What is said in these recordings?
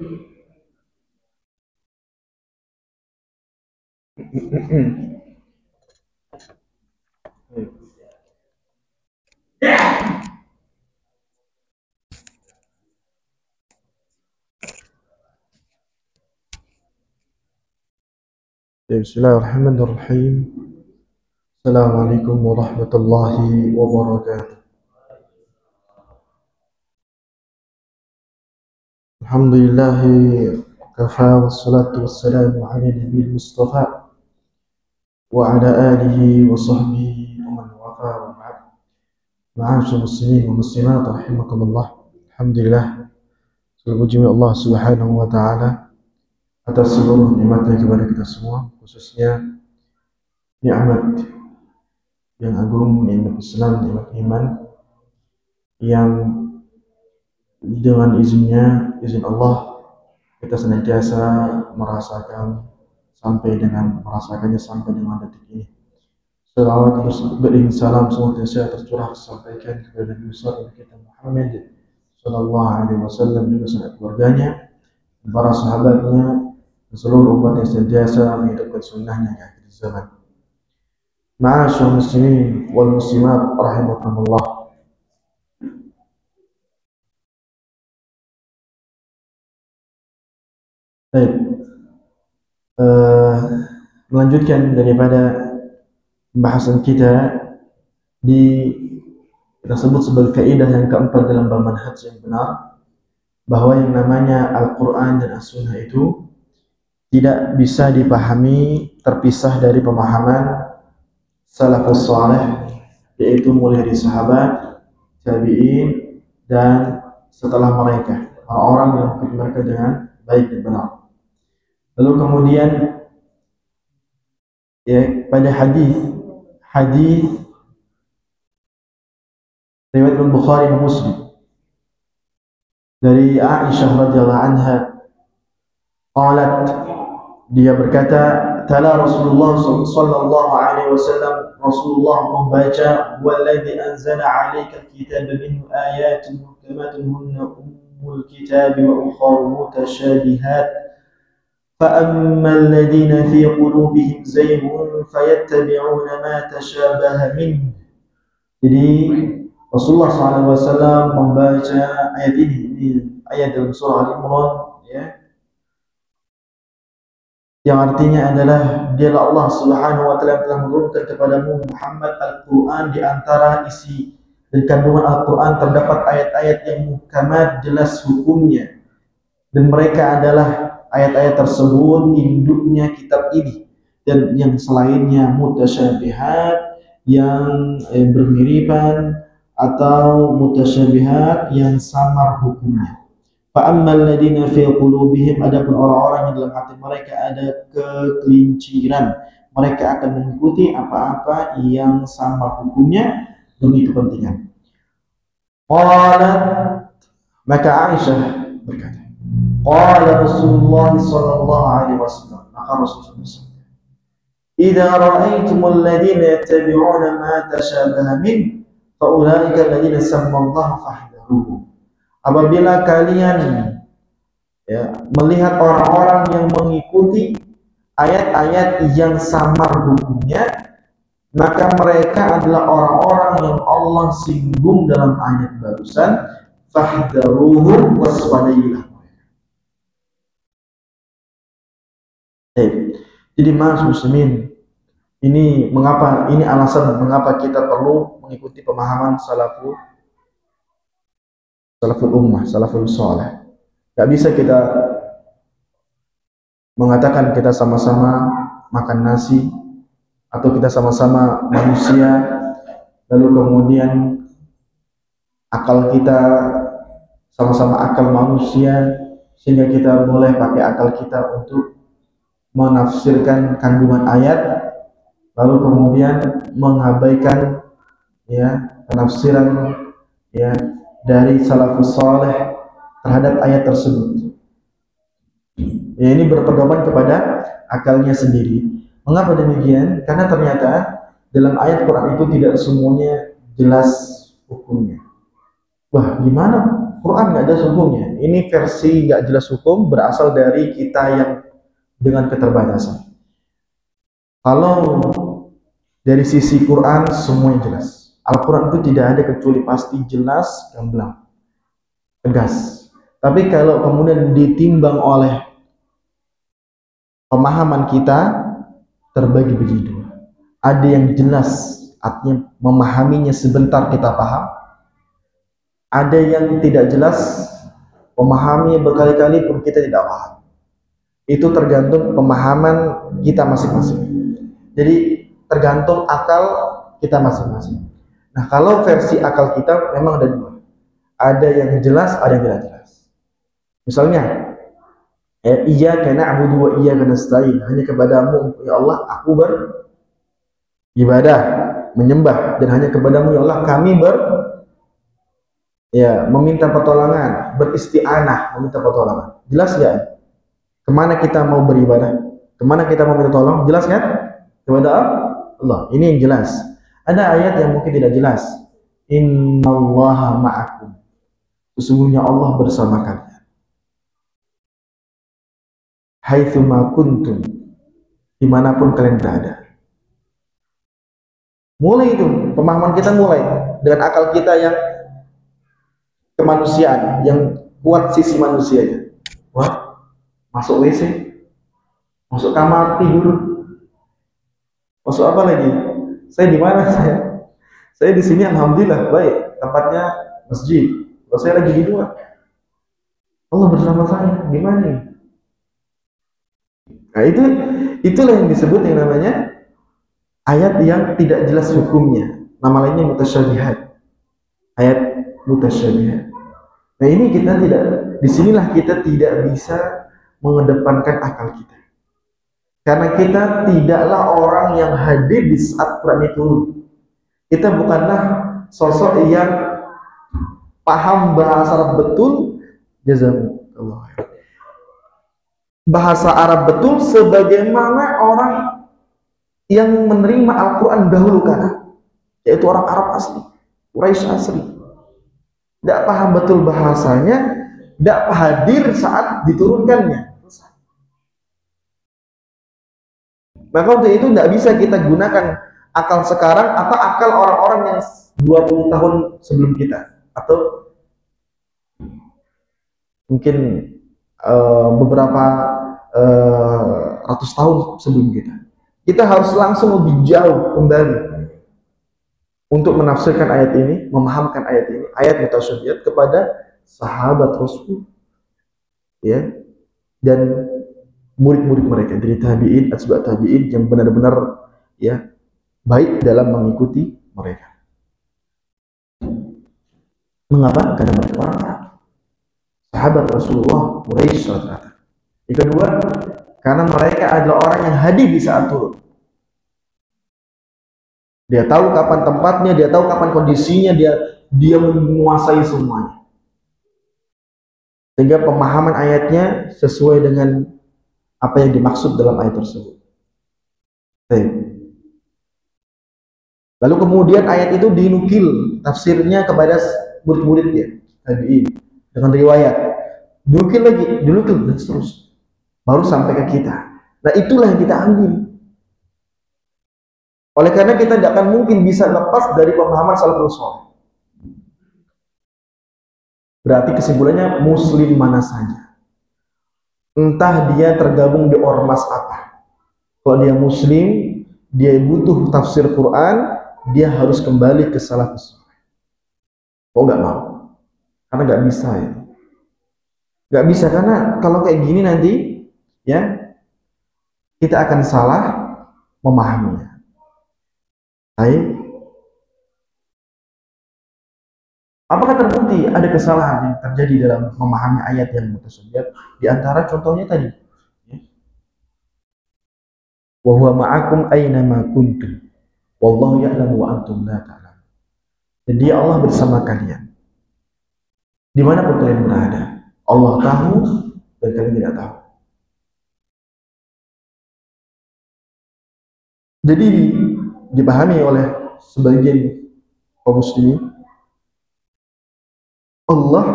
Bismillahirrahmanirrahim. Assalamualaikum warahmatullahi wabarakatuh. Alhamdulillahi kafa wassalatu wassalamu ala nabiyil mustafa wa ala alihi wa sahbihi wa man wafa wa ba'd. Ma'asyiral muslimin wa muslimat rahimakumullah. Alhamdulillah, segala puji Allah Subhanahu wa taala atas seluruh nikmatnya kepada kita semua, khususnya nikmat yang agung, nikmat Islam, nikmat iman, yang dengan izin Allah kita senantiasa merasakannya sampai dengan detik ini. Salawat beriring salam senantiasa tercurah sampaikan kepada Nabi kita Muhammad sallallahu alaihi wasallam, juga sahabat keluarganya, para sahabatnya, dan seluruh umat yang senantiasa menghidupkan sunnahnya di akhir zaman. Ma'asyiral muslimin wal muslimat rahimakumullah. Baik, melanjutkan daripada pembahasan kita kita sebut sebagai kaidah yang keempat dalam manhaj yang benar, bahwa yang namanya Al-Quran dan As-Sunnah itu tidak bisa dipahami terpisah dari pemahaman salafus saleh, yaitu mulai dari sahabat, tabi'in, dan setelah mereka, orang-orang yang mengikuti mereka dengan baik dan benar. Lalu kemudian pada hadis riwayat Bukhari dan Muslim dari Aisyah radhiyallahu anha, qalat, dia berkata, tala Rasulullah sallallahu alaihi wasallam, Rasulullah membaca, walladzi anzala 'alaika al-kitaba minhu ayatun muhkamatun hunna ummul kitabi wa ukhra mutashabihat فأما الذين في قلوبهم زيغ فيتبعون ما تشابه منه. Jadi Rasulullah SAW membaca ayat ini ayat dalam surah Al-Imran, yang artinya adalah, dialah Allah Subhanahu wa taala telah menurunkan kepadamu Muhammad Al-Quran, di antara isi dan kandungan Al-Quran terdapat ayat-ayat yang muhkamat, jelas hukumnya, dan mereka adalah ayat-ayat tersebut induknya kitab ini, dan yang selainnya mutasyabihat, yang bermiripan, atau mutasyabihat yang samar hukumnya. Fa ammal ladina fi qulubihim, adapun orang-orang yang dalam hati mereka ada kekelinciran, mereka akan mengikuti apa-apa yang samar hukumnya demi kepentingan. Qalat, maka Aisyah berkata, qala Rasulullah sallallahu alaihi wasallam, maka Rasulullah SAW, idza ra'aitumul ladina yattabi'una ma tashabaha min fa ulaika alladina sammallahu fahdharuhum. Apabila kalian melihat orang-orang yang mengikuti ayat-ayat yang samar hukumnya, maka mereka adalah orang-orang yang Allah singgung dalam ayat barusan, fahdharuhum, waspadailah. Jadi mas muslimin, ini alasan mengapa kita perlu mengikuti pemahaman salaful ummah, salaful saleh. Gak bisa kita mengatakan kita sama-sama makan nasi, atau kita sama-sama manusia, lalu kemudian akal kita sama-sama akal manusia, sehingga kita boleh pakai akal kita untuk menafsirkan kandungan ayat, lalu kemudian mengabaikan penafsiran dari salafus saleh terhadap ayat tersebut. Ini berpedoman kepada akalnya sendiri. Mengapa demikian? Karena ternyata dalam ayat Quran itu tidak semuanya jelas hukumnya. Wah, gimana Quran nggak jelas hukumnya. Ini versi nggak jelas hukum berasal dari kita yang dengan keterbatasan. Kalau dari sisi Quran semuanya jelas. Al-Quran itu tidak ada kecuali pasti jelas, gamblang, tegas. Tapi kalau kemudian ditimbang oleh pemahaman kita, terbagi menjadi dua. Ada yang jelas, artinya memahaminya sebentar kita paham. Ada yang tidak jelas, memahaminya berkali-kali pun kita tidak paham. Itu tergantung pemahaman kita masing-masing. Jadi tergantung akal kita masing-masing. Nah, kalau versi akal kita memang ada dua. Ada yang jelas, ada yang tidak jelas. Misalnya, iyyaka na'budu wa iyyaka nasta'in. Hanya kepadamu ya Allah aku beribadah, menyembah, dan hanya kepadamu ya Allah kami meminta pertolongan, beristi'anah, meminta pertolongan. Jelas ya? Kemana kita mau beribadah? Kemana kita mau minta tolong? Jelas kan? Kepada Allah. Ini yang jelas. Ada ayat yang mungkin tidak jelas. Innallaha ma'akum. Sesungguhnya Allah bersama kalian. Haitsuma kuntum. Dimanapun kalian berada. Mulai itu, pemahaman kita mulai dengan akal kita yang kemanusiaan, yang kuat sisi manusianya. Wah, masuk WC, masuk kamar tidur, masuk apa lagi? Saya di mana saya? Saya di sini alhamdulillah baik, tempatnya masjid. Kalau saya lagi di luar, Allah bersama saya. Di mana? Nah, itulah yang disebut yang namanya ayat yang tidak jelas hukumnya. Nama lainnya mutasyabihat. Ayat mutasyabihat. Nah, ini kita tidak, disinilah kita tidak bisa mengedepankan akal kita. Karena kita tidaklah orang yang hadir di saat Quran itu. Kita bukanlah sosok yang paham bahasa Arab betul, jazakallah. Bahasa Arab betul sebagaimana orang yang menerima Al-Quran dahulu kala, yaitu orang Arab asli, Quraisy asli. Tidak paham betul bahasanya, tidak hadir saat diturunkannya. Maka untuk itu tidak bisa kita gunakan akal sekarang atau akal orang-orang yang 20 tahun sebelum kita, atau mungkin beberapa ratus tahun sebelum kita. Kita harus langsung lebih jauh kembali untuk menafsirkan ayat ini, memahamkan ayat ini, ayat mutasyabihat kepada sahabat Rasul, ya, dan murid-murid mereka dari tabi'in, atba' tabi'in yang benar-benar ya baik dalam mengikuti mereka. Mengapa? Karena mereka orang Arab, sahabat Rasulullah, Quraisy rata-rata. Yang kedua, karena mereka adalah orang yang hadir di saat turun. Dia tahu kapan tempatnya, dia tahu kapan kondisinya, dia menguasai semuanya. Sehingga pemahaman ayatnya sesuai dengan apa yang dimaksud dalam ayat tersebut. Lalu kemudian ayat itu dinukil tafsirnya kepada murid-muridnya tabi'in dengan riwayat. Dinukil dan seterusnya. Baru sampai ke kita. Nah, itulah yang kita ambil. Oleh karena kita tidak akan mungkin bisa lepas dari pemahaman salafus saleh. Berarti kesimpulannya muslim mana saja, entah dia tergabung di ormas apa, kalau dia muslim, dia butuh tafsir Quran, dia harus kembali ke salafus saleh. Oh, nggak mau, karena nggak bisa ya. Nggak bisa, karena kalau kayak gini nanti ya kita akan salah memahaminya. Baik. Apakah terbukti ada kesalahan yang terjadi dalam memahami ayat yang mutasyabihat? Di antara contohnya tadi, wa huwa ma'akum aina ma kuntum wallahu ya'lamu wa antum la ta'lamun. Dan dia Allah bersama kalian dimanapun kalian berada. Allah tahu dan kalian tidak tahu. Jadi dipahami oleh sebagian kaum muslimin, Allah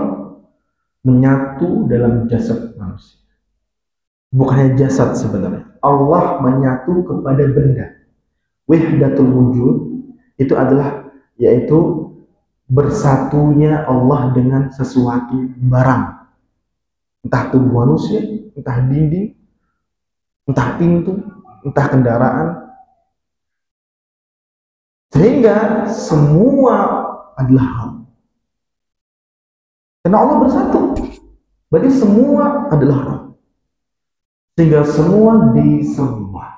menyatu dalam jasad manusia. Bukannya jasad sebenarnya. Allah menyatu kepada benda. Wahdatul wujud itu adalah yaitu bersatunya Allah dengan sesuatu barang. Entah tubuh manusia, entah dinding, entah pintu, entah kendaraan. Sehingga semua adalah hal. Karena Allah bersatu. Berarti semua adalah roh. Sehingga semua disembah.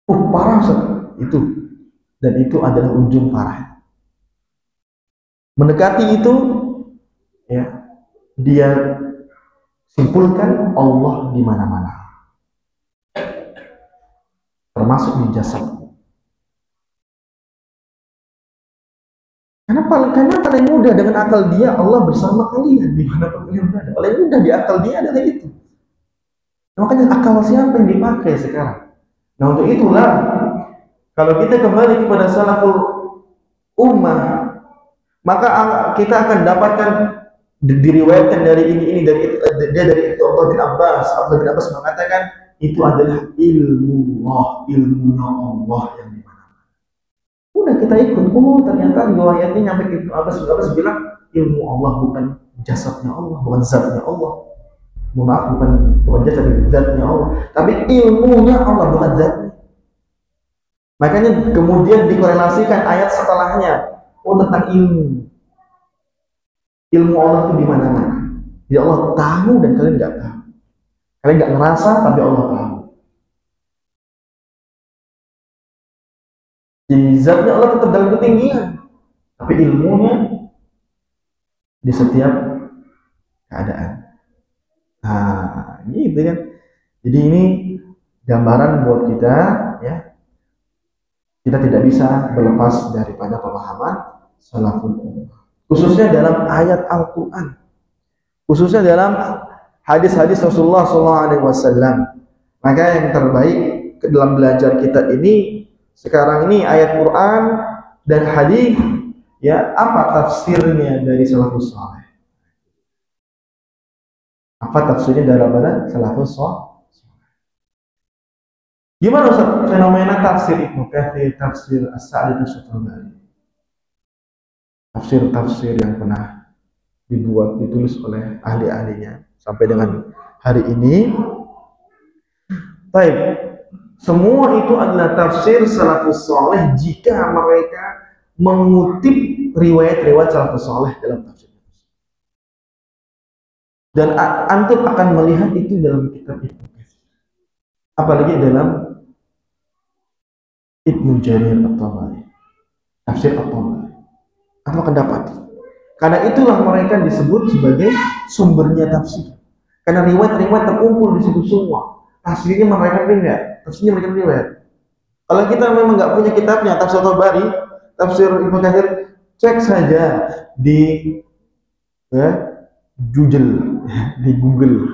Parah itu. Dan itu adalah ujung parah. Mendekati itu, ya, dia simpulkan Allah di mana-mana. Termasuk di jasad. Karena paling mudah dengan akal dia Allah bersama kalian dimanapun kalian berada. Paling mudah di akal dia adalah itu. Makanya akal siapa yang dipakai sekarang? Nah untuk itulah kalau kita kembali kepada salaful ummah, maka kita akan dapatkan diriwayatkan dari ini dari Abdullah bin Abbas. Abdullah bin Abbas mengatakan itu adalah ilmunya Allah yang udah kita ikut, ternyata riwayatnya nyampe Ibnu Abbas bilang ilmu Allah bukan jasadnya Allah, bukan zatnya Allah. Maaf, bukan zatnya Allah, tapi ilmunya Allah, bukan zatnya. Makanya kemudian dikorelasikan ayat setelahnya, tentang ilmu Allah itu di mana-mana. Ya Allah tahu dan kalian nggak tahu, kalian nggak ngerasa tapi Allah tahu. Jadi zatnya Allah tetap dalam ketinggian, tapi ilmunya di setiap keadaan. Nah, gitu kan. Jadi ini gambaran buat kita, ya. Kita tidak bisa berlepas daripada pemahaman salaful ummah. Khususnya dalam ayat Al-Quran, khususnya dalam hadis-hadis Rasulullah SAW. Maka yang terbaik dalam belajar kita ini sekarang ini ayat Quran dan hadis, ya, apa tafsirnya dari salafus saleh? Apa tafsirnya daripada salafus saleh? Gimana Ustaz fenomena tafsir Ibnu Katsir, tafsir As-Sa'di As-Tabari? Tafsir-tafsir yang pernah ditulis oleh ahli-ahlinya sampai dengan hari ini. Baik. Semua itu adalah tafsir salafus saleh jika mereka mengutip riwayat-riwayat salafus saleh dalam tafsir. Dan antum akan melihat itu dalam kitab Ibnu Katsir. Apalagi dalam Ibnu Jarir At-Tabari, tafsir At-Tabari. Kamu akan dapat. Karena itulah mereka disebut sebagai sumbernya tafsir. Karena riwayat-riwayat terkumpul di situ semua. Tafsirnya mereka riwayat. Tafsirnya mereka riwayat. Kalau kita memang nggak punya kitabnya, tafsir Tabari, tafsir Ibnu Katsir, cek saja di di Google.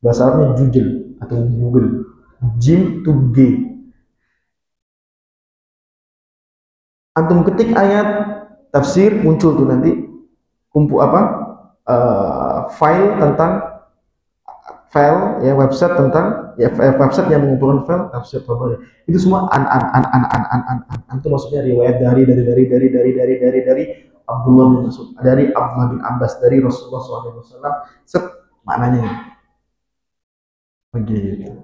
Bahasa Arabnya Jujel atau Google. Jim to G. Antum ketik ayat tafsir, muncul tuh nanti file website tentang website yang mengumpulkan file tafsir Tabari. Itu semua itu maksudnya riwayat dari Abdullah bin Mas'ud, dari Abdullah bin Abbas, dari Rasulullah SAW. Maknanya begitu.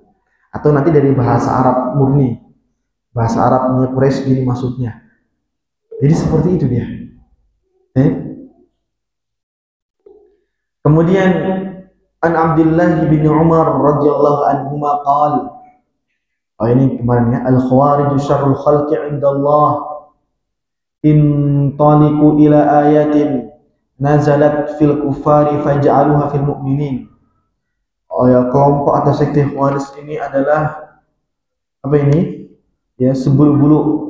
Atau nanti dari bahasa Arab murni, bahasa Arabnya Quraisy gini maksudnya. Jadi seperti itu dia. Kemudian an Abdullah bin Umar radhiyallahu anhuma qala, ini kemarin ya, al-khawarij syarrul khalqi 'inda Allah, intaliqu ila ayatin nazalat fil kufari faj'aluha fil mu'minin. Kelompok atau sekte khawarij ini adalah apa ini? Ya, seburuk-buruk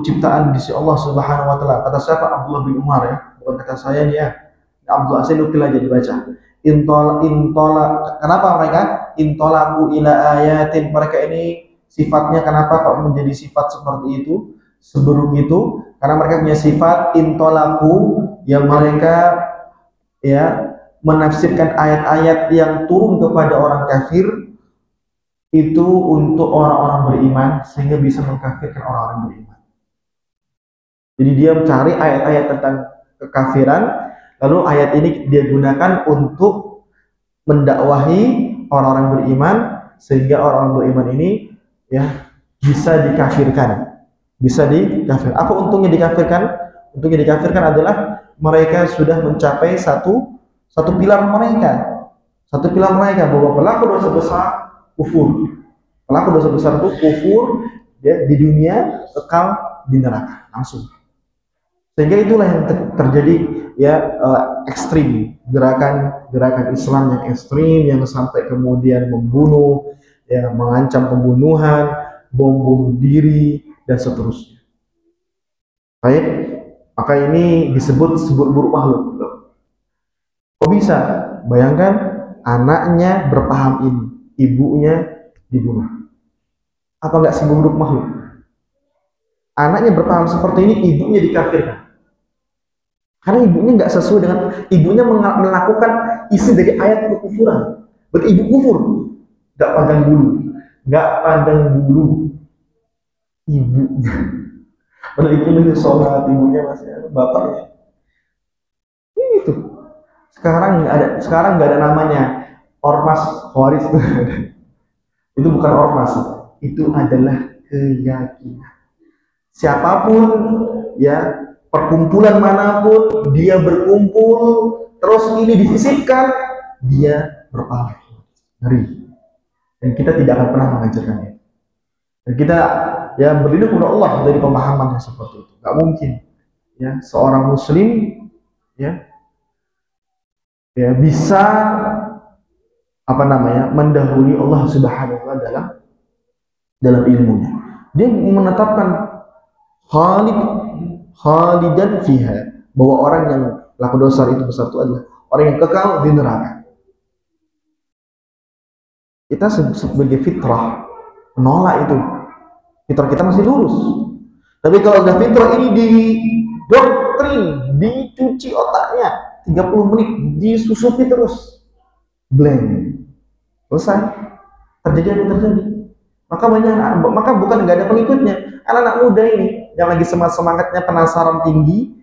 ciptaan di sisi Allah Subhanahu wa taala. Kata siapa? Abdullah bin Umar, ya. Bukan kata saya nih, ya. Abdullah saya nukil aja dibaca. Kenapa mereka intolaku ila ayatin? Mereka ini sifatnya kenapa kok menjadi sifat seperti itu, seburuk itu? karena mereka punya sifat intolaku yang mereka ya menafsirkan ayat-ayat yang turun kepada orang kafir itu untuk orang-orang beriman sehingga bisa mengkafirkan orang-orang beriman. Jadi dia mencari ayat-ayat tentang kekafiran, lalu ayat ini dia gunakan untuk mendakwahi orang-orang beriman sehingga orang-orang beriman ini ya bisa dikafirkan. Bisa dikafir. Apa untungnya dikafirkan? Untungnya dikafirkan adalah mereka sudah mencapai satu pilar mereka. Satu pilar mereka bahwa pelaku dosa besar kufur. Pelaku dosa besar itu kufur ya, di dunia, kekal di neraka langsung. Sehingga itulah yang terjadi ya ekstrim, gerakan Islam yang ekstrim yang sampai kemudian membunuh, ya mengancam pembunuhan, bom bunuh diri dan seterusnya. Baik, maka ini disebut buruk makhluk. Kok bisa? Bayangkan anaknya berpaham ini, ibunya dibunuh. Apa enggak seburuk makhluk? Anaknya berpaham seperti ini, ibunya dikafirkan. Karena ibunya nggak sesuai dengan, ibunya melakukan isi dari ayat kekufuran. Berarti ibu kufur, nggak pandang bulu, ibunya. Padahal ibunya sholat, ibunya masih bapaknya. Ini tuh. Sekarang nggak ada namanya ormas Khawarij. Itu bukan ormas, itu adalah keyakinan. Siapapun ya, perkumpulan manapun dia berkumpul terus ini disisipkan, dia berpaling. Ngeri. Dan kita tidak akan pernah mengajarkannya. Dan kita ya berlindung kepada Allah dari pemahaman yang seperti itu. Gak mungkin ya seorang muslim ya bisa mendahului Allah Subhanahu wa taala dalam ilmunya. Dia menetapkan khalidan fiha, bahwa orang yang laku dosa itu besar itu adalah orang yang kekal di neraka. Kita sebagai fitrah menolak itu. Fitrah kita masih lurus. Tapi kalau udah fitrah ini didoktrin, dicuci otaknya 30 menit, disusupi terus, blank, selesai. Terjadi apa yang terjadi? Maka bukan nggak ada pengikutnya. Anak-anak muda ini yang lagi semangatnya penasaran tinggi,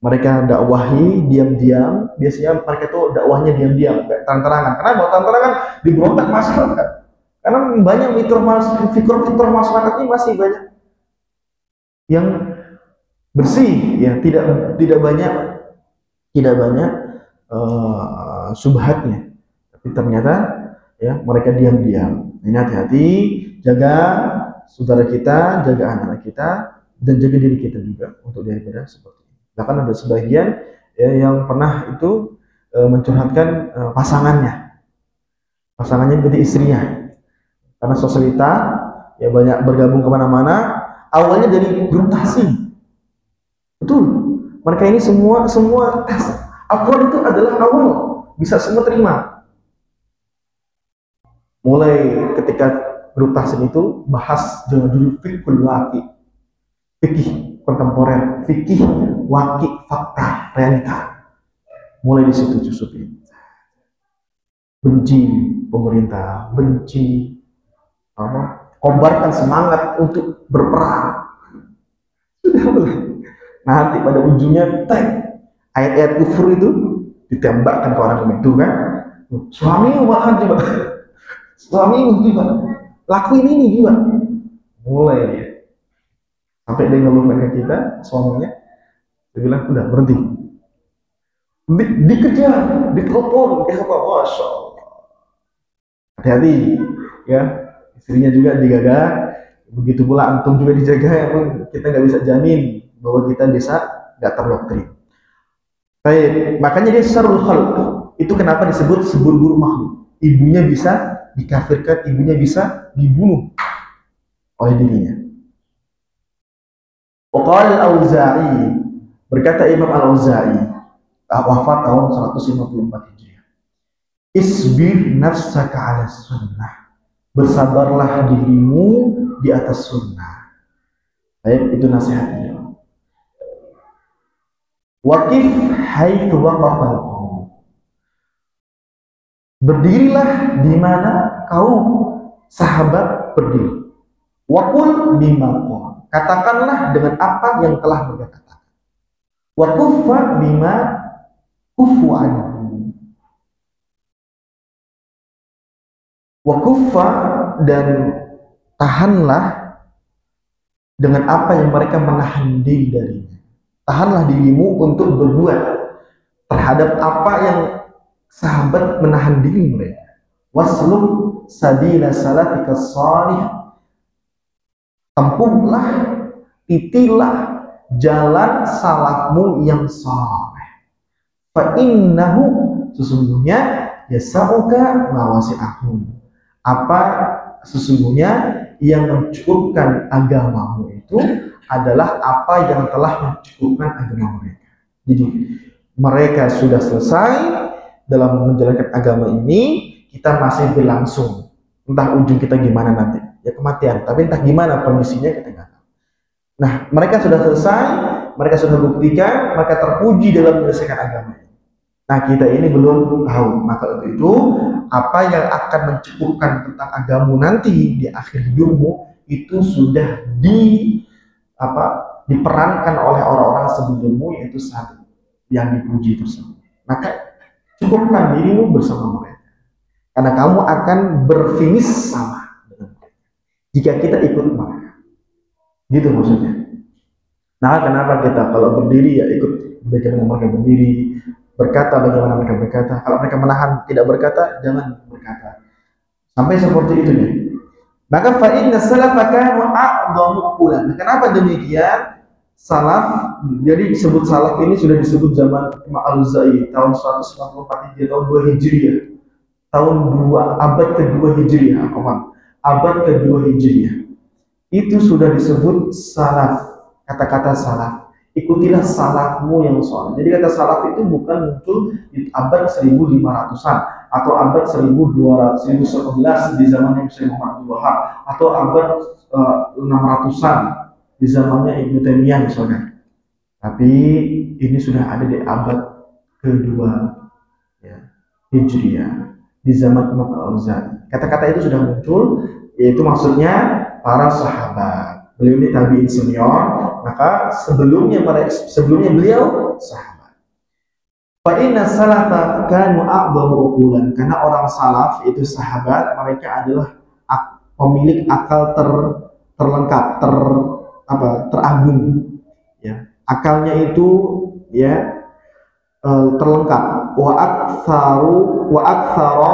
mereka dakwahi diam-diam. Biasanya mereka tuh dakwahnya diam-diam, kayak terang-terangan. Kenapa? Terang-terangan diberontak masyarakat. Karena banyak fitur masyarakat ini masih banyak yang bersih, ya tidak banyak subhatnya. Tapi ternyata ya mereka diam-diam. Ini hati-hati, jaga saudara kita, jaga anak-anak kita, dan jaga diri kita juga untuk daripada seperti ini. Bahkan ada sebagian ya, yang pernah itu mencurhatkan pasangannya berarti istrinya, karena sosialita ya banyak bergabung kemana-mana. Awalnya dari grup tahsin, betul. Mereka ini semua Al-Quran itu adalah awal, bisa semua terima. Mulai ketika grup tahsin itu bahas dengan judul fikih waqi, fikih kontemporer, fikih waqi, fakta, realita. Mulai di situ Yusufi benci pemerintah, kobarkan semangat untuk berperang. Sudah mulai. Nanti pada ujungnya ayat-ayat kufur itu ditembakkan ke orang itu kan. Suamimu makan juga. Suamimu juga. Lakuin ini juga. Mulai dia. Sampai dia ngeluh ke kita, suaminya. Dia bilang, udah berhenti. Dikejar, ditelepon, Masya Allah. Hati-hati ya. Istrinya juga dijaga, begitu pula antum juga dijaga. Kita nggak bisa jamin bahwa kita bisa nggak terdoktrin. Baik, makanya dia syarrul khalq. Itu kenapa disebut seburuk-buruk makhluk. Ibunya bisa dikafirkan, ibunya bisa dibunuh oleh dirinya. Qala al-Auza'i, berkata Imam Al-Auza'i, wafat tahun 154 Hijriah. Isbir nafsaka 'ala sunnah. Bersabarlah dirimu di atas sunnah. Baik, itu nasihatnya. Waqif haitsu waqafal qaum. Berdirilah di mana kaum sahabat berdiri. Waqul bima qala. Katakanlah dengan apa yang telah mereka katakan. Wa kuffa bima kufu anhu. Wa kuffa, dan tahanlah dengan apa yang mereka menahan diri darinya. Tahanlah dirimu untuk berbuat terhadap apa yang sahabat menahan diri mereka. Wasluk sabila salafika salih. Tempuhlah, titilah jalan salafmu yang saleh. Fa innahu, sesungguhnya yasauka mawasi'ahum. Apa sesungguhnya yang mencukupkan agamamu itu adalah apa yang telah mencukupkan agama mereka. Jadi mereka sudah selesai dalam menjalankan agama ini, kita masih berlangsung. Entah ujung kita gimana nanti, ya kematian. Tapi entah gimana kondisinya kita nggak tahu. Nah, mereka sudah selesai, mereka sudah buktikan, mereka terpuji dalam menyelesaikan agama ini. Nah, kita ini belum tahu. Maka untuk itu, apa yang akan mencukupkan tentang agamamu nanti di akhir hidupmu itu sudah diperankan oleh orang-orang sebelummu, yaitu sahabat yang dipuji tersebut. Maka cukupkan dirimu bersama mereka, karena kamu akan berfinish sama dengan mereka jika kita ikut mereka. Gitu maksudnya. Nah, kenapa kita kalau berdiri ya ikut bagaimana mereka berdiri, berkata bagaimana mereka berkata. Kalau mereka menahan tidak berkata, jangan berkata. Sampai seperti itu nih. Maka fa inna salafa kanu a'dhamu qulan. Kenapa demikian? Salaf, jadi disebut salaf ini sudah disebut zaman Imam Al-Auza'i tahun 194 Hijriah, tahun 2 Hijriah. Tahun 2 abad kedua Hijriah, abad kedua Hijriah. Itu sudah disebut salaf. Kata-kata salaf, ikutilah salafmu yang soleh. Jadi kata salaf itu bukan muncul di abad 1500-an atau abad 1200, 1111 di zamannya Syekh Muhammad Abdul Wahab, atau abad 600-an di zamannya Ibnu Taimiyah misalnya. Tapi ini sudah ada di abad kedua ya, Hijriah, di zaman Imam Al-Auza'i. Kata-kata itu sudah muncul, yaitu maksudnya para sahabat. Beliau ini tabi'in senior, maka sebelumnya beliau sahabat. Fa inna salafa kanu a'dhamu uqulan, karena orang salaf itu sahabat, mereka adalah pemilik akal terlengkap, teragung ya. Akalnya itu ya terlengkap. Wa aktsara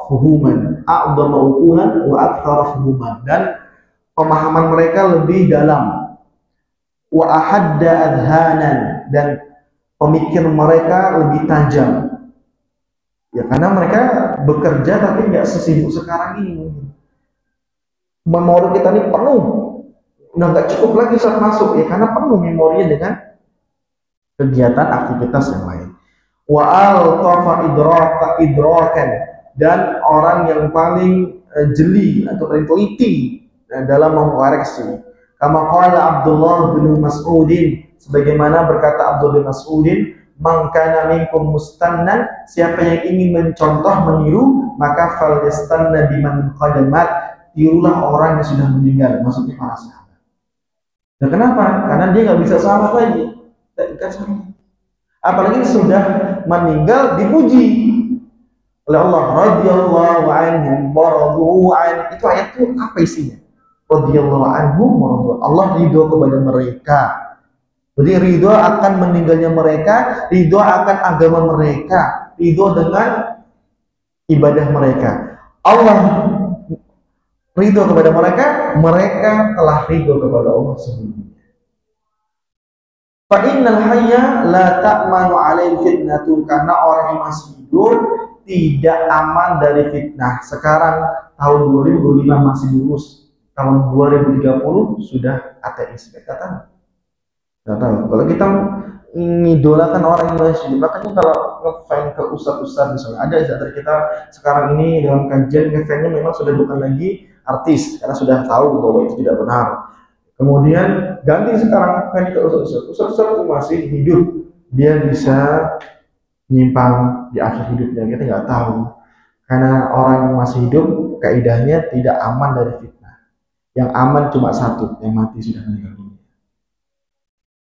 fuhuman, a'dhamu uqulan wa aktsara fuhuman, dan pemahaman mereka lebih dalam. Wa ahadda adhanan, dan pemikir mereka lebih tajam. Ya, karena mereka bekerja tapi nggak sesibuk sekarang ini. Memori kita ini penuh, udah nggak cukup lagi saat masuk ya, karena penuh memorinya dengan kegiatan aktivitas yang lain. Wa al-tafa idrakan, dan orang yang paling jeli atau paling teliti dalam mengoreksi. Kama qala Abdullah bin Mas'udin, sebagaimana berkata Abdullah bin Mas'udin, man kana minkum mustannan, siapa yang ingin mencontoh meniru, maka fal yastanna biman qadamat, tirulah orang yang sudah meninggal, maksudnya para sahabat. Dan kenapa? Karena dia nggak bisa salah lagi, tidak salah. Apalagi sudah meninggal dipuji oleh Allah, radhiyallahu anhum wa radu an. Itu ayat itu apa isinya? Radhiyallahu anhum wa radu. Allah ridho kepada mereka. Jadi ridho akan meninggalnya mereka, ridho akan agama mereka, ridho dengan ibadah mereka. Allah ridho kepada mereka, mereka telah ridho kepada Allah sebelumnya. Fa innal hayya la ta'manu 'alaihi fitnatu, karena orang yang masih hidup tidak aman dari fitnah. Sekarang tahun 2025 masih lulus, tahun 2030 sudah ateis. Kata nggak tahu. Kalau kita mengidolakan orang yang masih hidup, makanya kalau ngefan ke ustadz misalnya, ada dari kita sekarang ini dalam kajian ngefannya memang sudah bukan lagi artis, karena sudah tahu bahwa itu tidak benar. Kemudian ganti sekarang fan ke ustadz masih hidup dia bisa menyimpang di akhir hidupnya, kita nggak tahu. Karena orang yang masih hidup, kaidahnya tidak aman dari fitnah. Yang aman cuma satu, yang mati sudah meninggal dunia.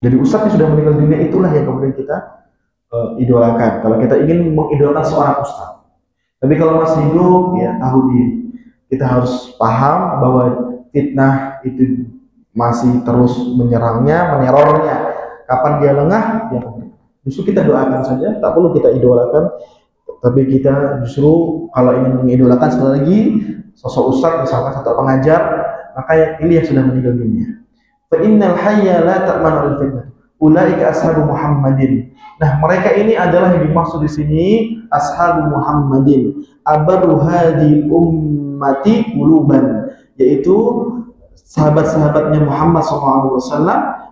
Jadi ustadz yang sudah meninggal dunia itulah yang kemudian kita idolakan. Kalau kita ingin mengidolakan seorang ustadz. Tapi kalau masih hidup, ya tahu diri. Kita harus paham bahwa fitnah itu masih terus menyerangnya, menerornya. Kapan dia lengah, dia akan. Justru kita doakan saja, tak perlu kita idolakan. Tapi kita justru kalau ingin mengidolakan sekali lagi sosok ustadz, misalkan satu pengajar, maka yang ini yang sudah meninggal dunia. Fa innal hayya la ta'manu al-fitnah. Ulaika ashabu Muhammadin. Nah, mereka ini adalah yang dimaksud di sini ashabu Muhammadin. Abaru hadil ummati quluban, yaitu sahabat-sahabatnya Muhammad SAW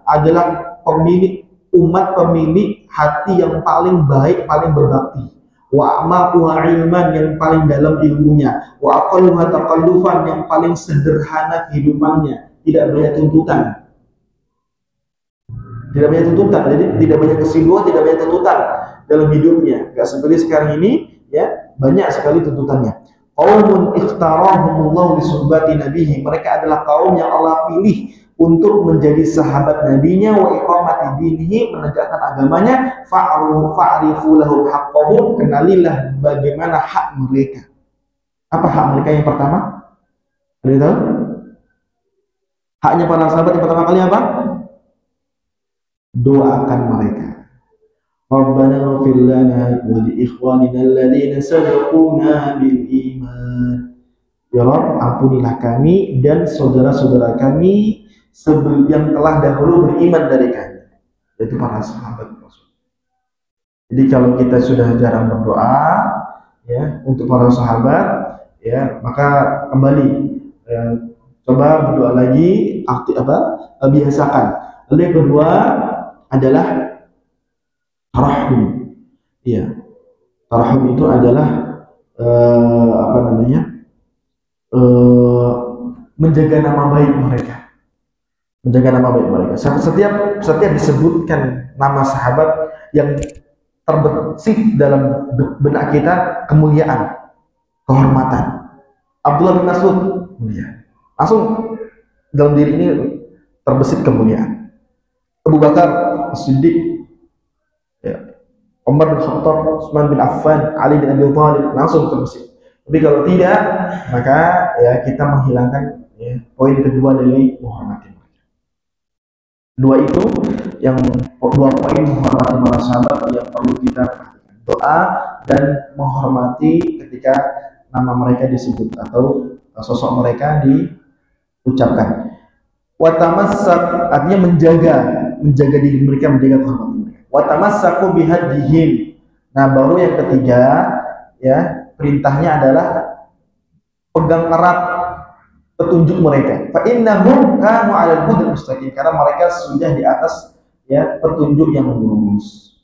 adalah pemilik umat, pemilik hati yang paling baik, paling berbakti. Wa amaquha ilman, yang paling dalam ilmunya. Wa aqalluha taqallufan, yang paling sederhana kehidupannya, tidak banyak tuntutan. Tidak banyak tuntutan, jadi tidak banyak kesibukan, tidak banyak tuntutan dalam hidupnya. Gak seperti sekarang ini, ya banyak sekali tuntutannya. Qaumun ikhtarahumullahu li suhbati nabihi, mereka adalah kaum yang Allah pilih untuk menjadi sahabat nabinya, wa iqamati dinihi, menegakkan agamanya, fa'rifu lahum haqqahum, kenalilah bagaimana hak mereka. Apa hak mereka yang pertama? Kalian tahu? Haknya para sahabat yang pertama kali apa? Doakan mereka. Rabbana ighfir lana wa li ikhwanina alladhina sabaquna bil iman. Ya Rabb, ampunilah kami dan saudara-saudara kami yang telah dahulu beriman dari kami, yaitu para sahabat Rasul. Jadi kalau kita sudah jarang berdoa ya untuk para sahabat, ya maka kembali coba berdoa lagi, biasakan. Lalu yang kedua adalah tarahum. Iya, tarahum itu adalah menjaga nama baik mereka. Menjaga nama baik mereka. Setiap disebutkan nama sahabat yang terbesit dalam benak kita, kemuliaan, kehormatan. Abdullah bin Mas'ud mulia. Langsung dalam diri ini terbesit kemuliaan. Abu Bakar As-Siddiq, ya, Umar bin Khattab, Utsman bin Affan, Ali bin Abi Thalib, langsung terbesit. Tapi kalau tidak, maka ya kita menghilangkan ya, poin kedua dari menghormati mereka. Dua itu yang dua poin menghormati para sahabat yang perlu kita perhatikan. Doa dan menghormati ketika nama mereka disebut atau sosok mereka diucapkan. Watamassak, artinya menjaga diri mereka, menjaga kehormatan mereka. Watamassaku bihadihim. Nah, baru yang ketiga ya, perintahnya adalah pegang erat petunjuk mereka. Fa innahum kanu 'alal hudal mustaqim, karena mereka sudah di atas ya petunjuk yang lurus.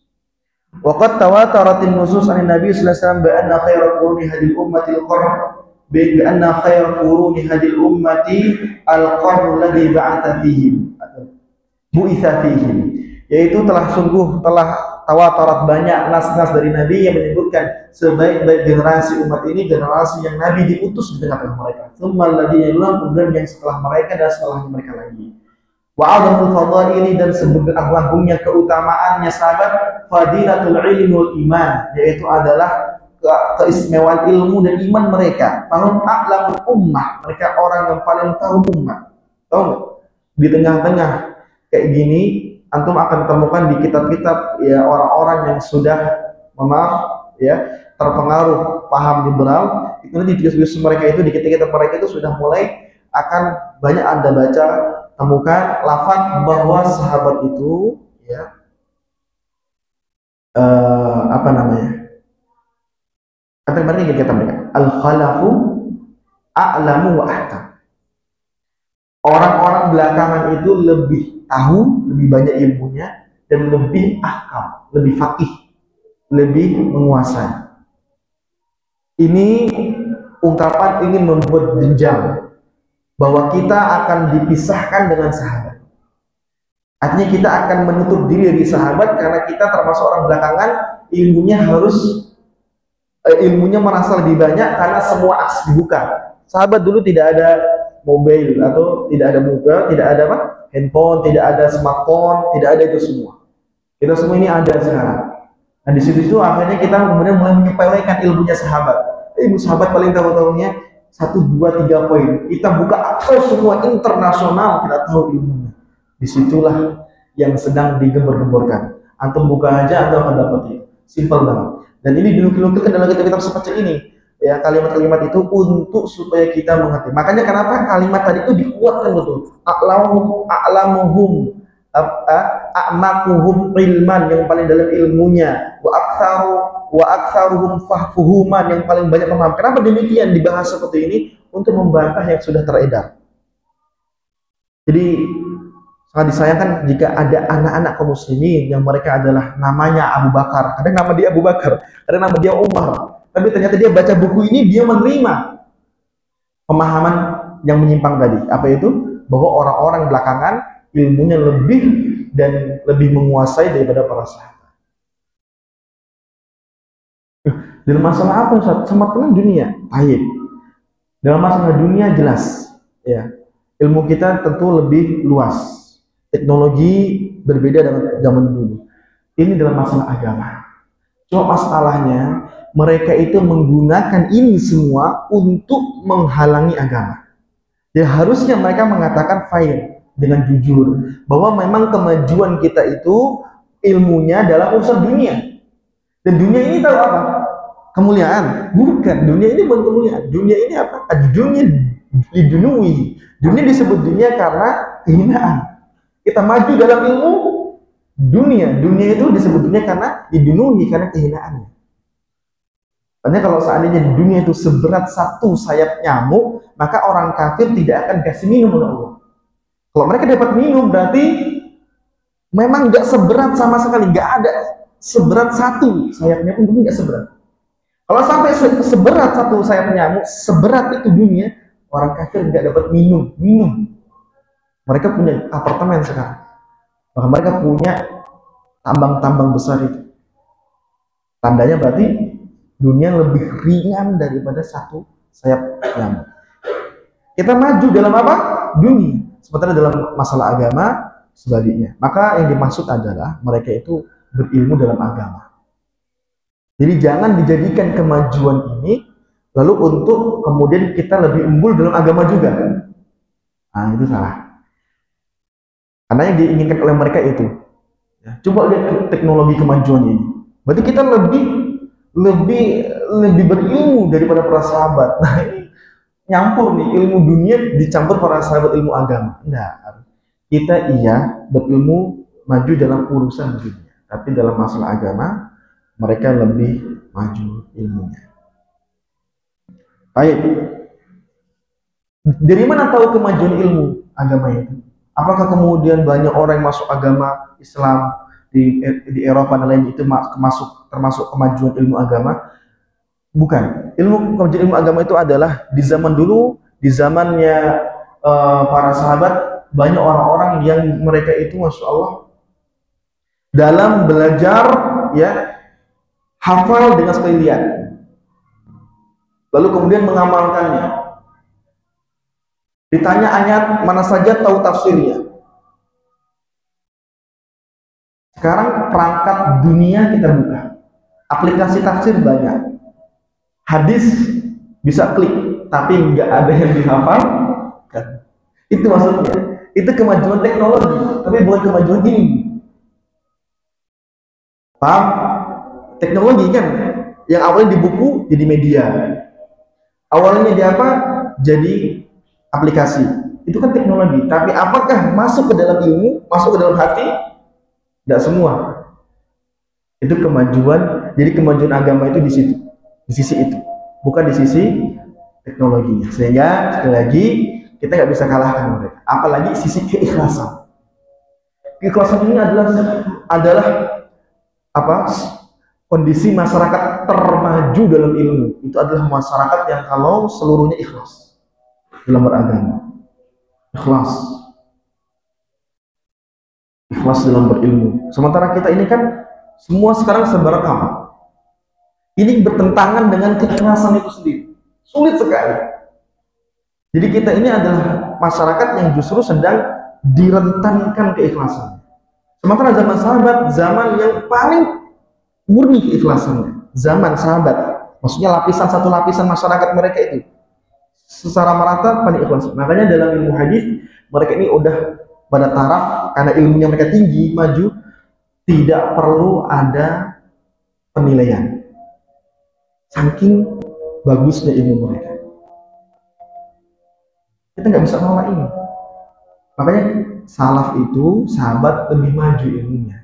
Wa qad tawataratin nusus 'an Nabi sallallahu alaihi wasallam bi anna khairal quruni hadil ummati al-qarn bi anna khairal quruni hadil ummati al-qarn alladhi ba'atha fihim bu'itsa fihim, yaitu telah tawatarat banyak nas-nas dari Nabi yang menyebutkan sebaik-baik generasi umat ini generasi yang Nabi diutus di tengah-tengah mereka. Kemudian yang setelah mereka dan setelahnya mereka lagi. Wa 'azamul fadaili, dan sebegitu keutamaannya sahabat, fadilatul ilmi wal iman, yaitu adalah keistimewaan ilmu dan iman mereka. Fahum a'lamul ummah, mereka orang yang paling tahu umat. Tahu nggak? Di tengah-tengah kayak gini, antum akan temukan di kitab-kitab ya orang-orang yang sudah terpengaruh paham liberal. Itu nanti di tulis mereka itu, di kitab-kitab mereka itu sudah mulai akan banyak Anda baca temukan lafaz bahwa sahabat itu ya kata mereka kata mereka al-khalafu a'lamu wa ahkam. Orang-orang belakangan itu lebih tahu, lebih banyak ilmunya, dan lebih ahkam, lebih faqih, lebih menguasai. Ini ungkapan ingin membuat jenjang bahwa kita akan dipisahkan dengan sahabat. Artinya kita akan menutup diri dari sahabat karena kita termasuk orang belakangan, ilmunya merasa lebih banyak karena semua akses dibuka. Sahabat dulu tidak ada mobil atau tidak ada mobil, tidak ada apa? Handphone, tidak ada smartphone, tidak ada itu semua. Kita semua ini ada sekarang. Nah di situ akhirnya kita kemudian mulai menyepelekan ilmunya sahabat. Ilmu sahabat paling tahu-tahunya 1, 2, 3 poin. Kita buka akses semua internasional, kita tahu ilmunya. Disitulah yang sedang digembar-gemborkan. Antum buka aja, antum akan dapat itu. Simple banget. Dan ini dinukil-nukilkan dalam kitab-kitab seperti ini. Ya, kalimat-kalimat itu untuk supaya kita mengerti. Makanya kenapa kalimat tadi itu dikuatkan betul. A'lamuhum a'maquhum ilman, yang paling dalam ilmunya, wa aktsaruhum fahfuhuman, yang paling banyak paham. Kenapa demikian dibahas seperti ini? Untuk membantah yang sudah teredar. Jadi sangat disayangkan jika ada anak-anak kaum muslimin yang mereka adalah namanya Abu Bakar, kadang nama dia Abu Bakar, kadang nama dia Umar, tapi ternyata dia baca buku ini, dia menerima pemahaman yang menyimpang tadi. Apa itu? Bahwa orang-orang belakangan ilmunya lebih dan lebih menguasai daripada para sahabat. Dalam masalah apa Ustaz? Sama teman dunia. Baik. Dalam masalah dunia jelas, ya. Ilmu kita tentu lebih luas. Teknologi berbeda dengan zaman dulu. Ini dalam masalah agama. Cuma masalahnya mereka itu menggunakan ini semua untuk menghalangi agama. Ya harusnya mereka mengatakan fair dengan jujur bahwa memang kemajuan kita itu ilmunya dalam urusan dunia. Dan dunia ini tahu apa? Kemuliaan. Bukan. Dunia ini bukan kemuliaan. Dunia ini apa? Dunia didunui. Dunia disebut dunia karena kehinaan. Kita maju dalam ilmu dunia. Dunia itu disebut dunia karena didunui, karena kehinaannya. Makanya kalau seandainya di dunia itu seberat satu sayap nyamuk, maka orang kafir tidak akan kasih minum oleh Allah. Kalau mereka dapat minum, berarti memang nggak seberat sama sekali, nggak ada seberat satu sayapnya pun nggak seberat. Kalau sampai seberat satu sayap nyamuk, seberat itu dunia, orang kafir nggak dapat minum. Mereka punya apartemen sekarang, bahkan mereka punya tambang-tambang besar itu. Tandanya berarti dunia lebih ringan daripada satu sayap nyamuk. Kita maju dalam apa? Dunia. Sementara dalam masalah agama sebaliknya. Maka yang dimaksud adalah mereka itu berilmu dalam agama. Jadi jangan dijadikan kemajuan ini lalu untuk kemudian kita lebih unggul dalam agama juga. Nah itu salah. Karena yang diinginkan oleh mereka itu. Ya, coba lihat teknologi kemajuan ini. Berarti kita lebih berilmu daripada para sahabat. Nah ini nyampur nih, ilmu dunia dicampur para sahabat ilmu agama. Nah, kita berilmu maju dalam urusan dunia, tapi dalam masalah agama mereka lebih maju ilmunya. Baik. Dari mana tahu kemajuan ilmu agama itu? Apakah kemudian banyak orang yang masuk agama Islam di Eropa dan lain itu termasuk kemajuan ilmu agama? Bukan. Kemajuan ilmu agama itu adalah di zaman dulu, di zamannya para sahabat, banyak orang-orang yang mereka itu masya Allah dalam belajar ya hafal dengan sekali lihat, lalu kemudian mengamalkannya. Ditanya ayat mana saja tahu tafsirnya. Sekarang perangkat dunia kita buka, aplikasi tafsir banyak, hadis bisa klik, tapi nggak ada yang dihafal. Itu maksudnya. Itu kemajuan teknologi, tapi bukan kemajuan ini. Paham? Teknologi kan, yang awalnya di buku jadi media, awalnya di apa? Jadi aplikasi. Itu kan teknologi. Tapi apakah masuk ke dalam ilmu, masuk ke dalam hati? Tidak semua. Itu kemajuan. Jadi kemajuan agama itu di situ, di sisi itu, bukan di sisi teknologinya. Sehingga sekali lagi kita nggak bisa kalahkan mereka. Apalagi sisi keikhlasan. Keikhlasan ini adalah apa? Kondisi masyarakat termaju dalam ilmu. Itu adalah masyarakat yang kalau seluruhnya ikhlas dalam beragama. Ikhlas. ikhlas dalam berilmu. Sementara kita ini kan semua sekarang serba rekam. Ini bertentangan dengan keikhlasan itu sendiri. Sulit sekali. Jadi kita ini adalah masyarakat yang justru sedang direntankan keikhlasan. Sementara zaman sahabat, zaman yang paling murni keikhlasannya. Zaman sahabat, maksudnya lapisan satu lapisan masyarakat mereka itu secara merata paling ikhlas. Makanya dalam ilmu hadis mereka ini udah pada taraf karena ilmunya mereka tinggi, maju, tidak perlu ada penilaian. Saking bagusnya ilmu mereka. Kita nggak bisa nolak ini. Makanya salaf itu sahabat lebih maju ilmunya.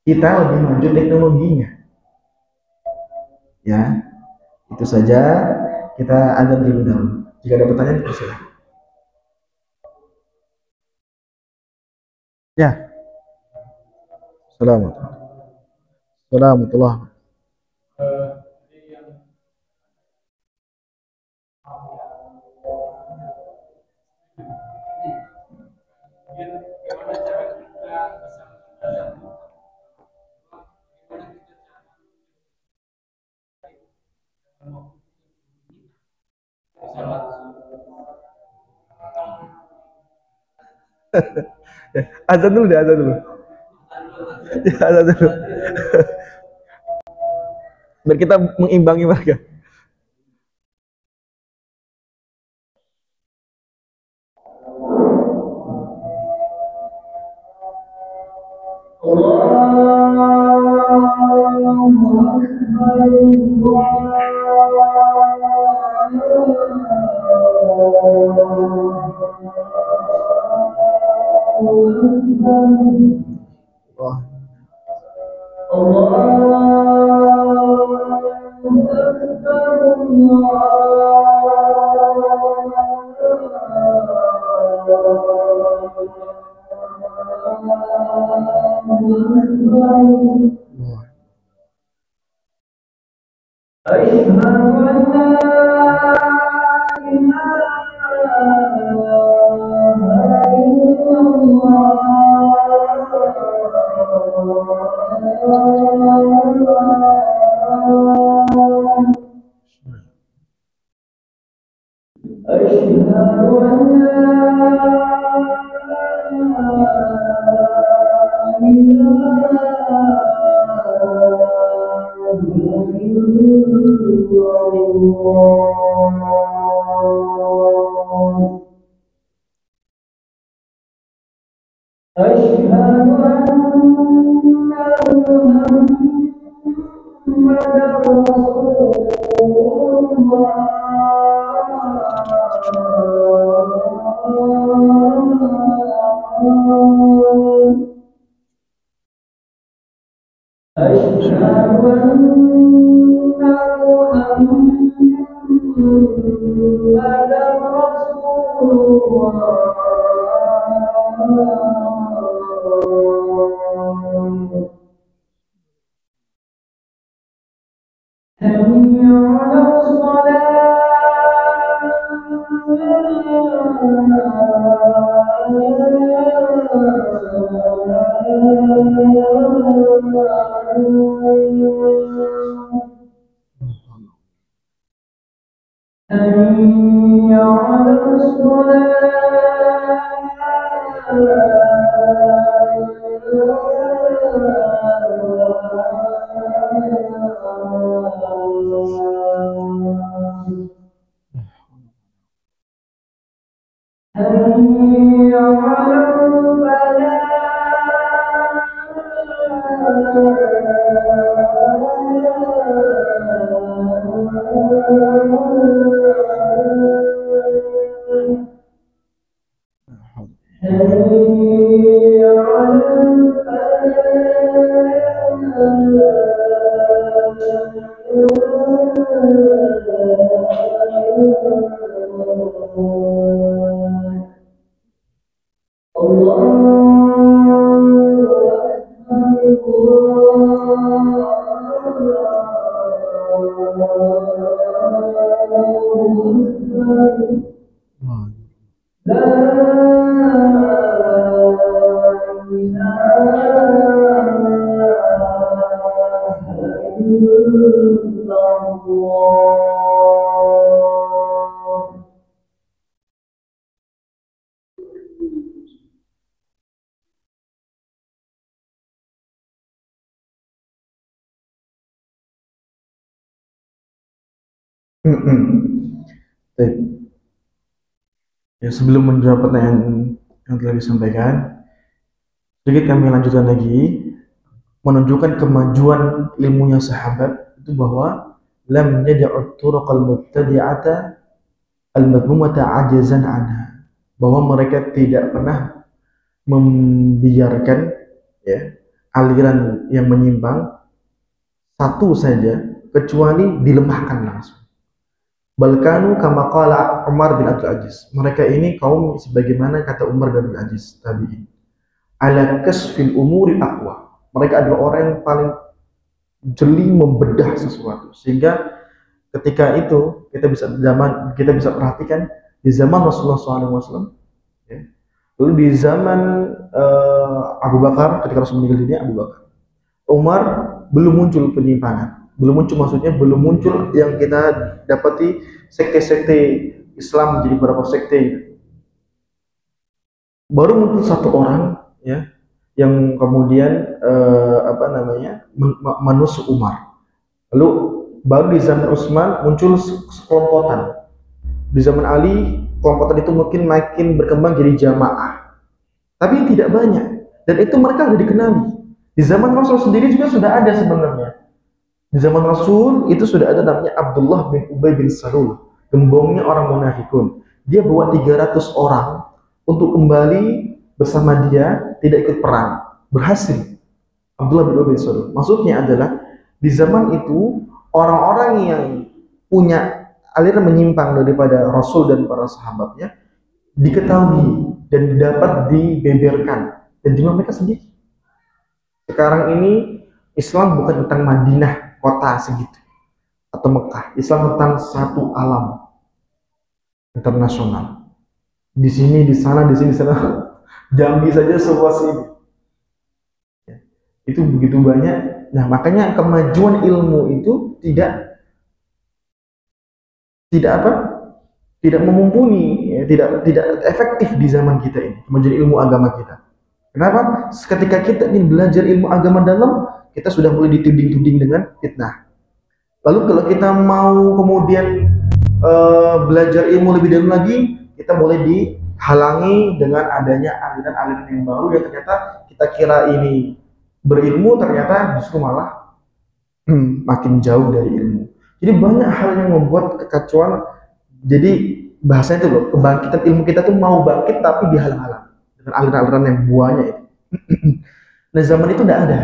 Kita lebih maju teknologinya. Ya, itu saja. Kita adzan dulu dahulu. Jika ada pertanyaan, silakan. Ya. Assalamualaikum. Azan dulu deh, azan dulu. Ya, azan dulu. Biar kita mengimbangi mereka. Baik. Ya, sebelum menjawab pertanyaan yang telah disampaikan, sedikit kami lanjutkan lagi, menunjukkan kemajuan ilmunya sahabat itu bahwa lam yad'u turuqal mubtadi'ata al-madmumata ajazan anha, bahwa mereka tidak pernah membiarkan, ya, aliran yang menyimpang satu saja kecuali dilemahkan langsung. Balkanu kama qala Umar bin Abdul Aziz, mereka ini kaum sebagaimana kata Umar bin Abdul Aziz tabi'in, ala kasfil umuri aqwa, mereka adalah orang yang paling jeli membedah sesuatu, sehingga ketika itu kita bisa perhatikan di zaman Rasulullah SAW, ya, lalu di zaman Abu Bakar, ketika Rasul meninggal dunia, Abu Bakar, Umar, belum muncul penyimpangan, belum muncul, maksudnya belum muncul yang kita dapati sekte-sekte Islam menjadi beberapa sekte. Baru muncul satu orang, ya, yang kemudian menusuk Umar. Lalu baru di zaman Utsman muncul sekelompokan. Di zaman Ali kelompokan itu mungkin makin berkembang jadi jamaah, tapi tidak banyak, dan itu mereka sudah dikenali. Di zaman Rasul sendiri juga sudah ada sebenarnya. Di zaman Rasul itu sudah ada namanya Abdullah bin Ubay bin Salul, gembongnya orang munafikun. Dia bawa 300 orang untuk kembali bersama dia, tidak ikut perang. Berhasil. Abdullah bin Ubay bin Salul. Maksudnya adalah di zaman itu orang-orang yang punya aliran menyimpang daripada Rasul dan para sahabatnya diketahui dan dapat dibeberkan, dan jumlah mereka sedikit. Sekarang ini Islam bukan tentang Madinah kota segitu atau Mekah. Islam tentang satu alam internasional. Di sini, di sana, di sini, di sana. Jambi saja seluas ini. Itu begitu banyak. Nah, makanya kemajuan ilmu itu tidak apa? Tidak memumpuni, ya, tidak efektif di zaman kita ini. Kemajuan ilmu agama kita. Kenapa? Ketika kita ingin belajar ilmu agama dalam, kita sudah mulai dituding-tuding dengan fitnah. Lalu kalau kita mau kemudian belajar ilmu lebih dalam lagi, kita mulai dihalangi dengan adanya aliran-aliran yang baru yang ternyata kita kira ini berilmu, ternyata justru malah makin jauh dari ilmu. Jadi banyak hal yang membuat kekacauan. Jadi bahasanya itu loh, kebangkitan ilmu kita tuh mau bangkit tapi dihalang-halang dengan aliran-aliran yang buahnya itu. Nah, zaman itu tidak ada.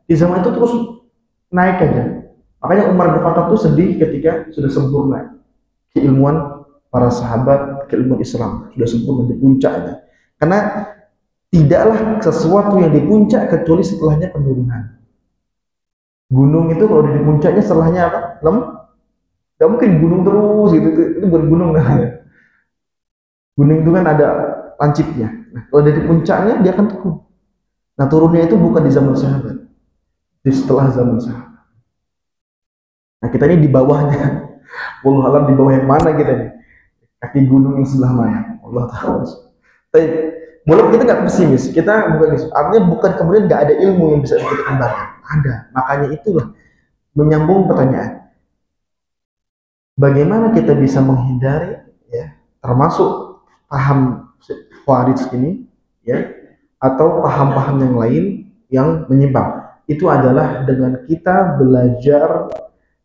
Di zaman itu terus naik aja. Makanya Umar bin Khattab tuh sedih ketika sudah sempurna keilmuan para sahabat, keilmuan Islam sudah sempurna di puncaknya. Karena tidaklah sesuatu yang di puncak kecuali setelahnya penurunan. Gunung itu kalau di puncaknya setelahnya apa? Gak mungkin gunung terus gitu, itu bukan gunung namanya. Gunung itu kan ada lancipnya. Nah, kalau dari puncaknya dia akan turun. Nah, turunnya itu bukan di zaman sahabat, di setelah zaman sahabat. Nah, kita ini di bawahnya. Wallahu alam di bawah yang mana kita nih? Kaki gunung yang sebelah mana? Allah tahu. Tapi boleh, kita nggak pesimis, kita bukan pesimis. Artinya bukan kemudian nggak ada ilmu yang bisa kita kembangkan. Ada. Makanya itulah menyambung pertanyaan. Bagaimana kita bisa menghindari, ya, termasuk paham Khawarij ini, ya, atau paham-paham yang lain yang menyimpang? Itu adalah dengan kita belajar,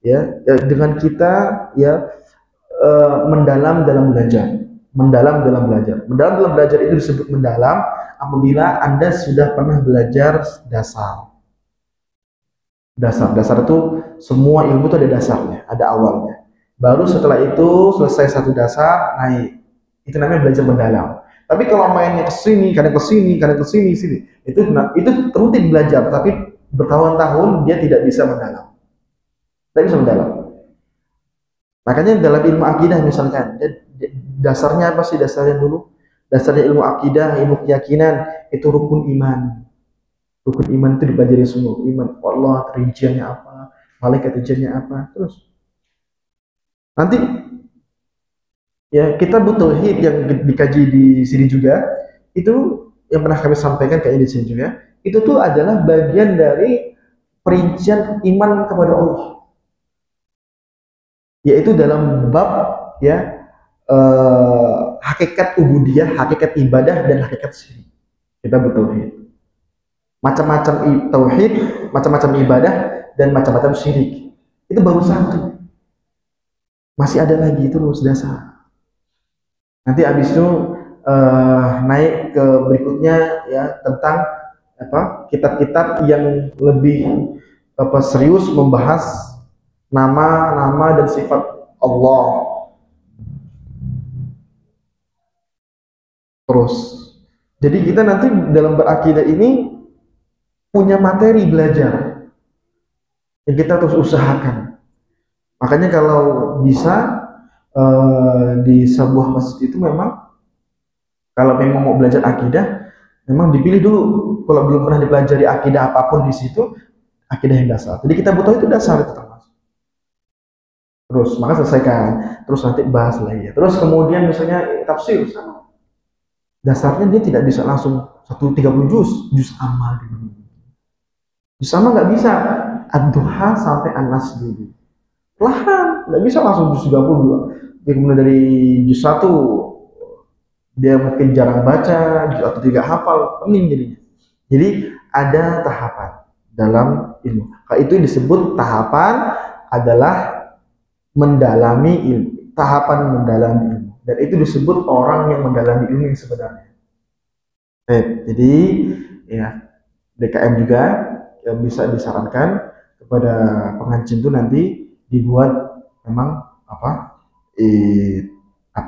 ya, dengan kita, ya, mendalam dalam belajar. Mendalam dalam belajar itu disebut mendalam apabila Anda sudah pernah belajar dasar. Dasar itu semua ilmu itu ada dasarnya, ada awalnya. Baru setelah itu selesai satu dasar, naik. Itu namanya belajar mendalam. Tapi kalau mainnya ke sini, kadang ke sini, itu rutin belajar, tapi bertahun-tahun dia tidak bisa mendalam. Tidak bisa mendalam. Makanya dalam ilmu akidah misalkan, dasarnya apa sih dasarnya dulu? Dasarnya ilmu akidah, ilmu keyakinan, itu rukun iman. Rukun iman itu dipelajari semua. Iman Allah, rinciannya apa, malaikat rinciannya apa, terus Nanti ya kita butuh tauhid yang dikaji di sini juga, itu yang pernah kami sampaikan kayaknya di sini juga, itu tuh adalah bagian dari perincian iman kepada Allah, yaitu dalam bab ya hakikat ubudiyah, hakikat ibadah dan hakikat syirik. Kita butuh tauhid. Macam-macam tauhid, macam-macam ibadah dan macam-macam syirik. Itu baru satu. Masih ada lagi terus dasar. Nanti habis itu naik ke berikutnya ya tentang apa kitab-kitab yang lebih apa serius membahas nama-nama dan sifat Allah. Terus jadi kita nanti dalam berakidah ini punya materi belajar yang kita terus usahakan. Makanya kalau bisa di sebuah masjid itu memang kalau memang mau belajar akidah, memang dipilih dulu. Kalau belum pernah dipelajari akidah apapun di situ, akidah yang dasar. Jadi kita butuh itu dasar itu termasuk. Terus maka selesaikan, terus nanti bahas lagi. Terus kemudian misalnya tafsir sama. Dasarnya dia tidak bisa langsung 130 juz amal dulu. Juz amal nggak bisa. Ad-duha sampai an-nas dulu. Perlahan, nggak bisa langsung juz 32. Dia kemudian dari juz 1 dia mungkin jarang baca atau tidak hafal, pening jadinya. Jadi ada tahapan dalam ilmu. Itu disebut tahapan adalah mendalami ilmu. Tahapan mendalami ilmu. Dan itu disebut orang yang mendalami ilmu yang sebenarnya. Jadi ya DKM juga ya, bisa disarankan kepada pengajian itu nanti dibuat memang apa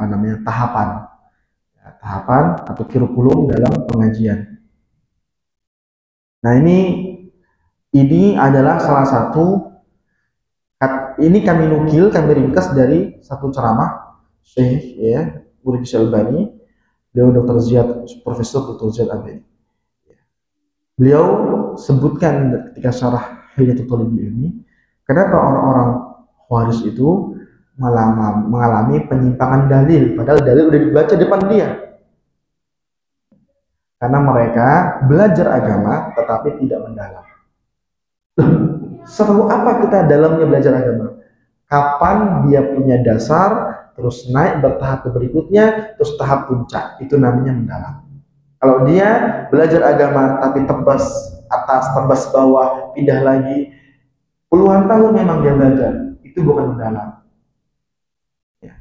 namanya tahapan atau kurikulum dalam pengajian. Nah ini adalah salah satu, ini kami nukil, kami ringkas dari satu ceramah Syekh ya Murid Syalbani, beliau Dr. Ziyad, Profesor Dr. Ziyad Abadi. Beliau sebutkan ketika syarah Hilyatul Thalibul Ilmi, kenapa orang-orang Khawarij itu mengalami penyimpangan dalil, padahal dalil udah dibaca depan dia. Karena mereka belajar agama tetapi tidak mendalam. Seperlu apa kita dalamnya belajar agama? Kapan dia punya dasar, terus naik bertahap ke berikutnya, terus tahap puncak, itu namanya mendalam. Kalau dia belajar agama tapi tebas atas, tebas bawah, pindah lagi, puluhan tahun memang dia belajar, itu bukan mendalam. Ya.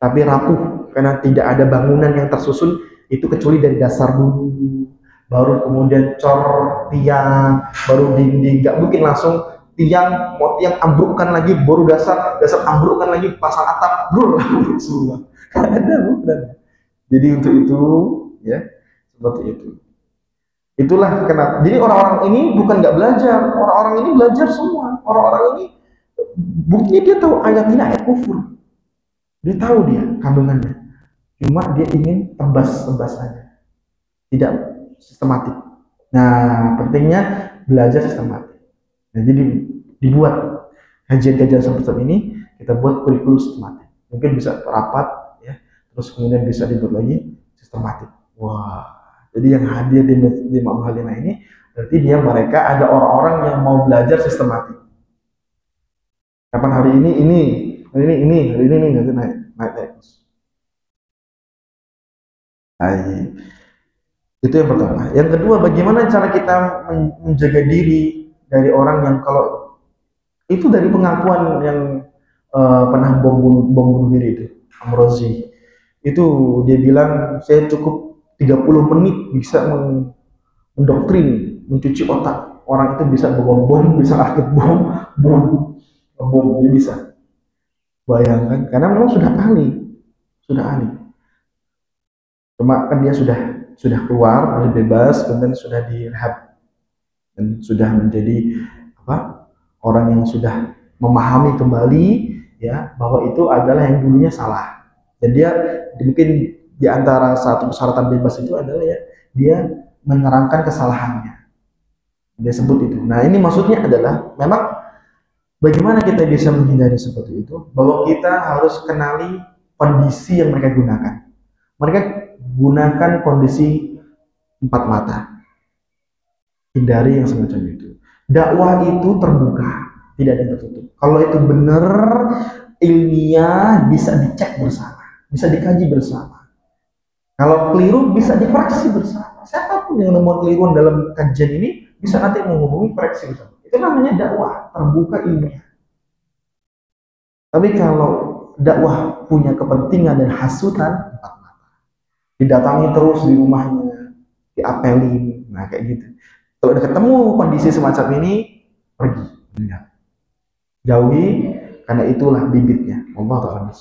Tapi rapuh karena tidak ada bangunan yang tersusun, itu kecuali dari dasar dulu, baru kemudian cor tiang, baru dinding. Gak mungkin langsung tiang, mau tiang ambrukkan lagi, baru dasar ambrukkan lagi, pasang atap, blur semua. Ada bukan. Jadi untuk itu ya seperti itu. Itulah kenapa. Jadi orang-orang ini bukan nggak belajar, orang-orang ini belajar semua. Orang-orang ini buktinya dia tahu ayat ini ayat kufur, dia tahu dia kandungannya. Cuma dia ingin tebas-tebas aja, tidak sistematik. Nah, pentingnya belajar sistematik. Nah, jadi dibuat kajian-kajian seperti ini, kita buat kurikulum sistematik. Mungkin bisa rapat, ya, terus kemudian bisa dibuat lagi sistematik. Wah, jadi yang hadir di Ma'am Halimah ini, berarti mereka ada orang-orang yang mau belajar sistematik. Kapan hari ini, hari ini, nanti naik. Itu yang pertama. Yang kedua, bagaimana cara kita menjaga diri dari orang yang kalau itu dari pengakuan yang pernah bom bunuh diri itu, Amrozi. Itu dia bilang saya cukup 30 menit bisa mendoktrin, mencuci otak orang itu, bisa bawa bom, bisa rakit bom, dia bisa. Bayangkan, karena memang sudah ahli. Cuma kan dia sudah keluar, sudah bebas, kemudian sudah direhab dan sudah menjadi orang yang sudah memahami kembali ya bahwa itu adalah yang dulunya salah. Dan dia mungkin di antara satu persyaratan bebas itu adalah ya dia menerangkan kesalahannya. Dia sebut itu. Nah, ini maksudnya adalah memang Bagaimana kita bisa menghindari seperti itu? Bahwa kita harus kenali kondisi yang mereka gunakan. Mereka gunakan kondisi empat mata. Hindari yang semacam itu. Dakwah itu terbuka, tidak ada yang tertutup. Kalau itu benar, ilmiah, bisa dicek bersama, bisa dikaji bersama. Kalau keliru, bisa dikoreksi bersama. Siapapun yang nemu keliruan dalam kajian ini, bisa nanti menghubungi koreksi bersama. Itu namanya dakwah, terbuka ilmiah. Tapi kalau dakwah punya kepentingan dan hasutan, empat mata. Didatangi terus di rumahnya, diapelin, nah kayak gitu. Kalau udah ketemu kondisi semacam ini, pergi, enggak. Jauhi, karena itulah bibitnya. Allah Ta'ala.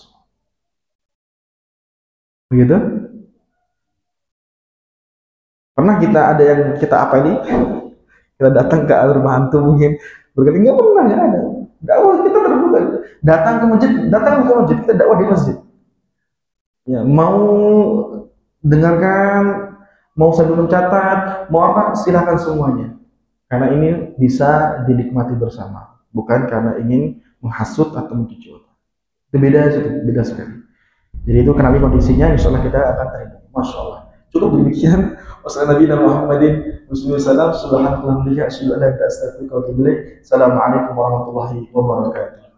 Begitu? Pernah kita ada yang kita apeli, kita datang ke rumah hantu mungkin berkali, nggak pernah, nggak ada. Dakwah kita terbuka. Datang ke masjid, kita dakwah di masjid. Ya, mau dengarkan, mau sambil mencatat, mau apa, silakan semuanya. Karena ini bisa dinikmati bersama, bukan karena ingin menghasut atau mencuci otak. Itu beda sekali. Jadi itu kenali kondisinya, insya Allah kita akan terima. Masya Allah. Cukup demikian. Wassalamualaikum warahmatullahi wabarakatuh.